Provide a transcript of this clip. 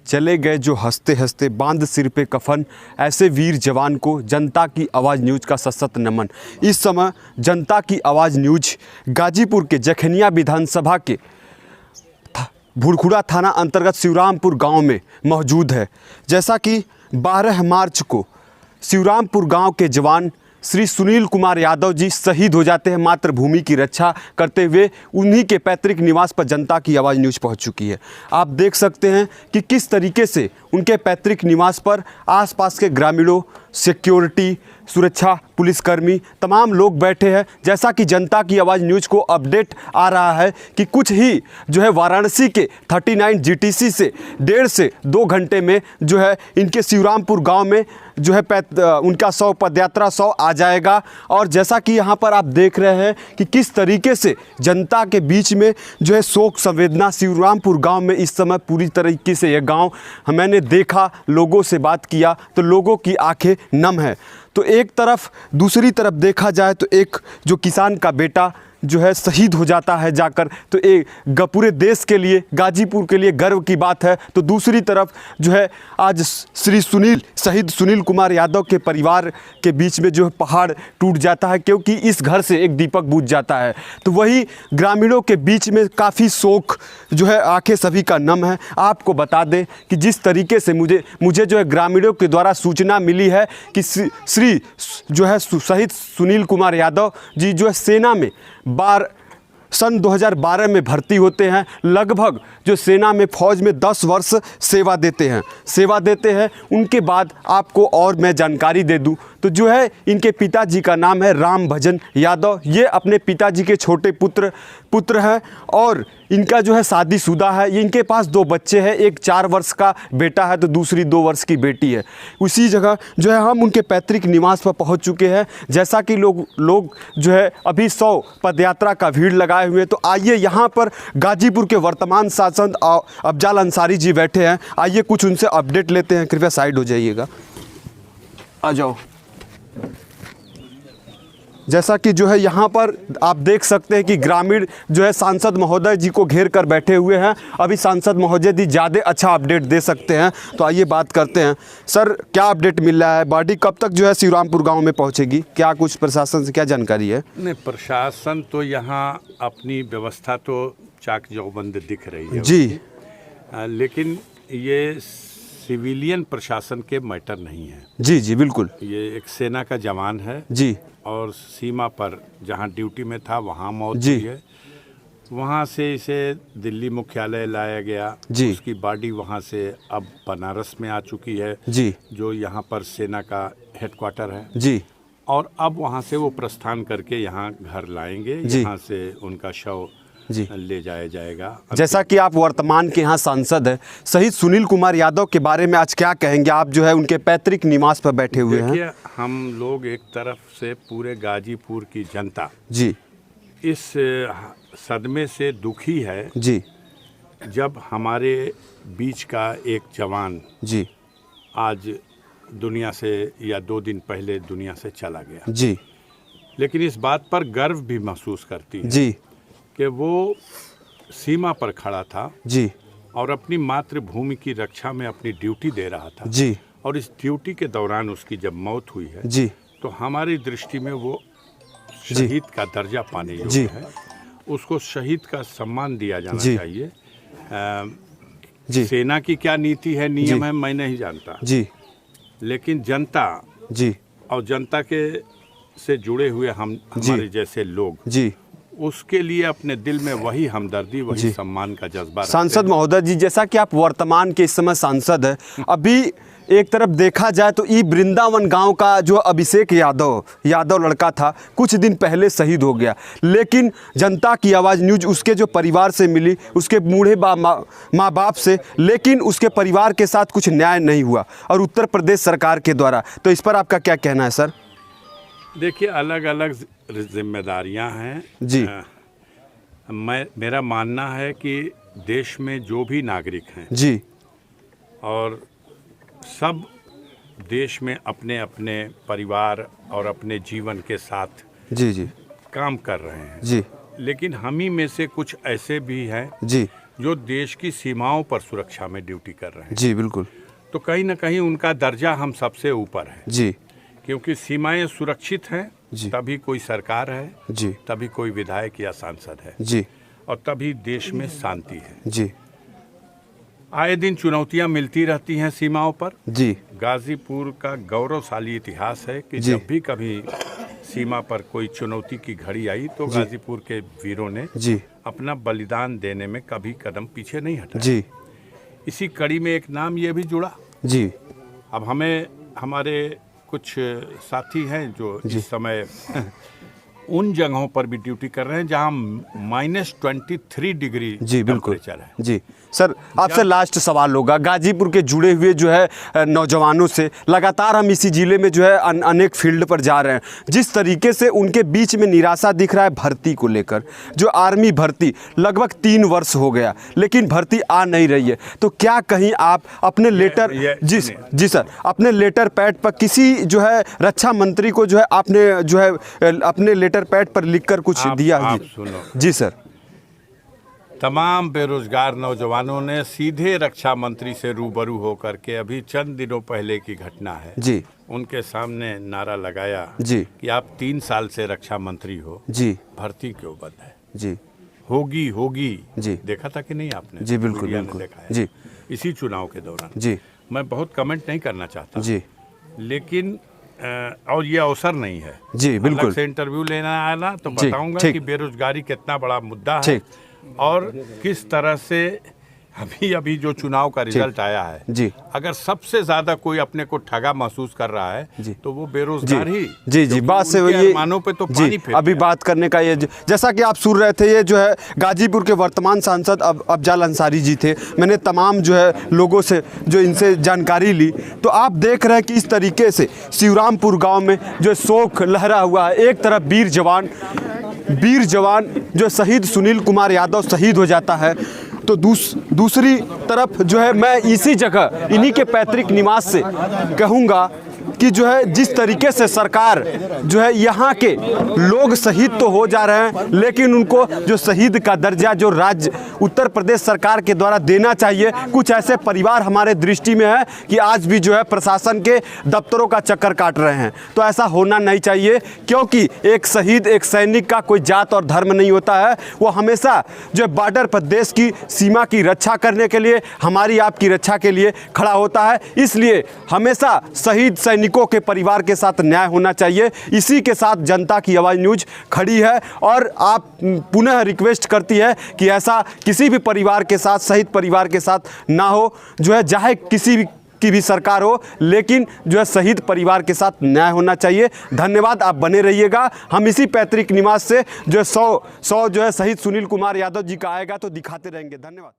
चले गए जो हंसते हंसते, बांध सिर पे कफन, ऐसे वीर जवान को जनता की आवाज़ न्यूज़ का सशक्त नमन। इस समय जनता की आवाज़ न्यूज़ गाजीपुर के जखनिया विधानसभा के भुरखुड़ा थाना अंतर्गत शिवरामपुर गांव में मौजूद है। जैसा कि 12 मार्च को शिवरामपुर गांव के जवान श्री सुनील कुमार यादव जी शहीद हो जाते हैं मातृभूमि की रक्षा करते हुए। उन्हीं के पैतृक निवास पर जनता की आवाज़ न्यूज़ पहुंच चुकी है। आप देख सकते हैं कि किस तरीके से उनके पैतृक निवास पर आसपास के ग्रामीणों, सिक्योरिटी, सुरक्षा, पुलिसकर्मी, तमाम लोग बैठे हैं। जैसा कि जनता की आवाज़ न्यूज़ को अपडेट आ रहा है कि कुछ ही जो है वाराणसी के 39 जीटीसी से 1.5 से 2 घंटे में जो है इनके शिवरामपुर गांव में जो है उनका शव, पदयात्रा शव आ जाएगा। और जैसा कि यहाँ पर आप देख रहे हैं कि किस तरीके से जनता के बीच में जो है शोक संवेदना शिवरामपुर गांव में इस समय पूरी तरीके से, यह गांव मैंने देखा, लोगों से बात किया तो लोगों की आंखें नम है। तो एक तरफ, दूसरी तरफ देखा जाए तो एक जो किसान का बेटा जो है शहीद हो जाता है जाकर, तो एक पूरे देश के लिए, गाजीपुर के लिए गर्व की बात है। तो दूसरी तरफ जो है आज श्री शहीद सुनील कुमार यादव के परिवार के बीच में जो है पहाड़ टूट जाता है, क्योंकि इस घर से एक दीपक बुझ जाता है। तो वही ग्रामीणों के बीच में काफ़ी शोक जो है, आंखें सभी का नम है। आपको बता दें कि जिस तरीके से मुझे जो है ग्रामीणों के द्वारा सूचना मिली है कि श्री जो है शहीद सुनील कुमार यादव जी जो है सेना में सन 2012 में भर्ती होते हैं। लगभग जो सेना में फौज में 10 वर्ष सेवा देते हैं। उनके बाद आपको और मैं जानकारी दे दूं तो जो है इनके पिताजी का नाम है राम भजन यादव। ये अपने पिताजी के छोटे पुत्र हैं और इनका जो है शादीशुदा है। इनके पास 2 बच्चे हैं, एक 4 वर्ष का बेटा है तो दूसरी 2 वर्ष की बेटी है। उसी जगह जो है हम उनके पैतृक निवास पर पहुंच चुके हैं। जैसा कि लोग जो है अभी 100 पदयात्रा का भीड़ लगाए हुए हैं। तो आइए, यहाँ पर गाजीपुर के वर्तमान सांसद अफजाल अंसारी जी बैठे हैं। आइए कुछ उनसे अपडेट लेते हैं। कृपया साइड हो जाइएगा, आ जाओ। जैसा कि जो है यहाँ पर आप देख सकते हैं कि ग्रामीण जो है सांसद महोदय जी को घेर कर बैठे हुए हैं। अभी सांसद महोदय जी ज़्यादा अच्छा अपडेट दे सकते हैं, तो आइए बात करते हैं। सर, क्या अपडेट मिल रहा है? बॉडी कब तक जो है शिवरामपुर गांव में पहुंचेगी? क्या कुछ प्रशासन से क्या जानकारी है? नहीं, प्रशासन तो यहाँ अपनी व्यवस्था तो चाक चौबंद दिख रही है जी, लेकिन ये सिविलियन प्रशासन के मैटर नहीं है। जी बिल्कुल। ये एक सेना का जवान है जी, और सीमा पर जहाँ ड्यूटी में था वहाँ मौत हुई है। वहाँ से इसे दिल्ली मुख्यालय लाया गया जी। उसकी बॉडी वहाँ से अब बनारस में आ चुकी है जी, जो यहाँ पर सेना का हेडक्वार्टर है जी। और अब वहाँ से वो प्रस्थान करके यहाँ घर लाएंगे, यहाँ से उनका शव जी ले जाया जाएगा। जैसा कि आप वर्तमान के यहाँ सांसद हैं, शहीद सुनील कुमार यादव के बारे में आज क्या कहेंगे? आप जो है उनके पैतृक निवास पर बैठे हुए हैं। देखिए, हम लोग एक तरफ से पूरे गाजीपुर की जनता जी इस सदमे से दुखी है जी, जब हमारे बीच का एक जवान जी आज दुनिया से, या 2 दिन पहले दुनिया से चला गया जी। लेकिन इस बात पर गर्व भी महसूस करती है जी कि वो सीमा पर खड़ा था जी और अपनी मातृभूमि की रक्षा में अपनी ड्यूटी दे रहा था जी। और इस ड्यूटी के दौरान उसकी जब मौत हुई है जी, तो हमारी दृष्टि में वो शहीद का दर्जा पाने योग्य है। उसको शहीद का सम्मान दिया जाना चाहिए। जी। सेना की क्या नीति है, नियम है, मैं नहीं जानता जी, लेकिन जनता जी और जनता के से जुड़े हुए हमारे जैसे लोग जी, उसके लिए अपने दिल में वही हमदर्दी, वही सम्मान का जज्बा। सांसद महोदय जी, जैसा कि आप वर्तमान के इस समय सांसद हैं, अभी एक तरफ देखा जाए तो ई वृंदावन गांव का जो अभिषेक यादव लड़का था, कुछ दिन पहले शहीद हो गया। लेकिन जनता की आवाज़ न्यूज़ उसके जो परिवार से मिली, उसके बूढ़े माँ बाप से, लेकिन उसके परिवार के साथ कुछ न्याय नहीं हुआ और उत्तर प्रदेश सरकार के द्वारा। तो इस पर आपका क्या कहना है सर? देखिए, अलग अलग जिम्मेदारियां हैं जी। मेरा मानना है कि देश में जो भी नागरिक हैं जी, और सब देश में अपने अपने परिवार और अपने जीवन के साथ जी काम कर रहे हैं जी, लेकिन हम ही में से कुछ ऐसे भी हैं जी जो देश की सीमाओं पर सुरक्षा में ड्यूटी कर रहे हैं, जी बिल्कुल, तो कहीं ना कहीं उनका दर्जा हम सबसे ऊपर है। जी, क्योंकि सीमाएं सुरक्षित हैं, जी, तभी कोई सरकार है, जी, तभी कोई विधायक या सांसद है, जी, और तभी देश में शांति है। जी, आए दिन चुनौतियां मिलती रहती हैं सीमाओं पर। जी, गाजीपुर का गौरवशाली इतिहास है कि जी, जब भी कभी सीमा पर कोई चुनौती की घड़ी आई तो गाजीपुर के वीरों ने जी, अपना बलिदान देने में कभी कदम पीछे नहीं हटाया। जी, इसी कड़ी में एक नाम ये भी जुड़ा। जी, अब हमें हमारे कुछ साथी हैं जो इस समय उन जगहों पर भी ड्यूटी कर रहे हैं जहां -23 डिग्री जी बिल्कुल, टेम्परेचर है। जी सर, आपसे लास्ट सवाल होगा। गाजीपुर के जुड़े हुए जो है नौजवानों से लगातार हम इसी ज़िले में जो है अनेक फील्ड पर जा रहे हैं, जिस तरीके से उनके बीच में निराशा दिख रहा है भर्ती को लेकर, जो आर्मी भर्ती लगभग 3 वर्ष हो गया लेकिन भर्ती आ नहीं रही है, तो क्या कहीं आप अपने लेटर जी सर, अपने लेटर पैड पर किसी जो है रक्षा मंत्री को जो है आपने जो है अपने लेटर पैड पर लिखकर कुछ दिया? आप सुनो जी सर, तमाम बेरोजगार नौजवानों ने सीधे रक्षा मंत्री से रूबरू होकर के, अभी चंद दिनों पहले की घटना है जी, उनके सामने नारा लगाया जी कि आप 3 साल से रक्षा मंत्री हो, जी, भर्ती क्यों बंद है? जी, होगी होगी। जी, देखा था कि नहीं आपने? जी बिल्कुल मीडिया ने बिल्कुल, देखा है। जी, इसी चुनाव के दौरान। जी, मैं बहुत कमेंट नहीं करना चाहता, जी, लेकिन और ये अवसर नहीं है जी बिल्कुल, अलग से इंटरव्यू लेना आना, तो जी, बताऊंगा ठीक। कि बेरोजगारी कितना बड़ा मुद्दा है ठीक। और किस तरह से अभी जो चुनाव का रिजल्ट आया है, जी, अगर सबसे ज्यादा कोई अपने को ठगा महसूस कर रहा है जी, तो वो बेरोजगार ही। जी, जी, बात से ये मानों पे तो जी, पानी फेर अभी दिया। बात करने का ये जैसा कि आप सुन रहे थे, ये जो है गाजीपुर के वर्तमान सांसद अफजाल अंसारी जी थे। मैंने तमाम जो है लोगों से जो इनसे जानकारी ली, तो आप देख रहे हैं कि इस तरीके से शिवरामपुर गांव में जो शोक लहरा हुआ है। एक तरफ वीर जवान जो शहीद सुनील कुमार यादव शहीद हो जाता है, तो दूसरी तरफ जो है मैं इसी जगह इन्हीं के पैतृक निवास से कहूँगा कि जो है जिस तरीके से सरकार जो है यहाँ के लोग शहीद तो हो जा रहे हैं, लेकिन उनको जो शहीद का दर्जा जो राज्य उत्तर प्रदेश सरकार के द्वारा देना चाहिए, कुछ ऐसे परिवार हमारे दृष्टि में है कि आज भी जो है प्रशासन के दफ्तरों का चक्कर काट रहे हैं। तो ऐसा होना नहीं चाहिए, क्योंकि एक शहीद, एक सैनिक का कोई जात और धर्म नहीं होता है। वो हमेशा जो बॉर्डर पर देश की सीमा की रक्षा करने के लिए, हमारी आपकी रक्षा के लिए खड़ा होता है। इसलिए हमेशा शहीद सैनिकों के परिवार के साथ न्याय होना चाहिए। इसी के साथ जनता की आवाज़ न्यूज खड़ी है और आप पुनः रिक्वेस्ट करती है कि ऐसा किसी भी परिवार के साथ, शहीद परिवार के साथ ना हो, जो है चाहे किसी भी की भी सरकार हो, लेकिन जो है शहीद परिवार के साथ न्याय होना चाहिए। धन्यवाद, आप बने रहिएगा। हम इसी पैतृक निवास से जो है 100 जो है शहीद सुनील कुमार यादव जी का आएगा तो दिखाते रहेंगे। धन्यवाद।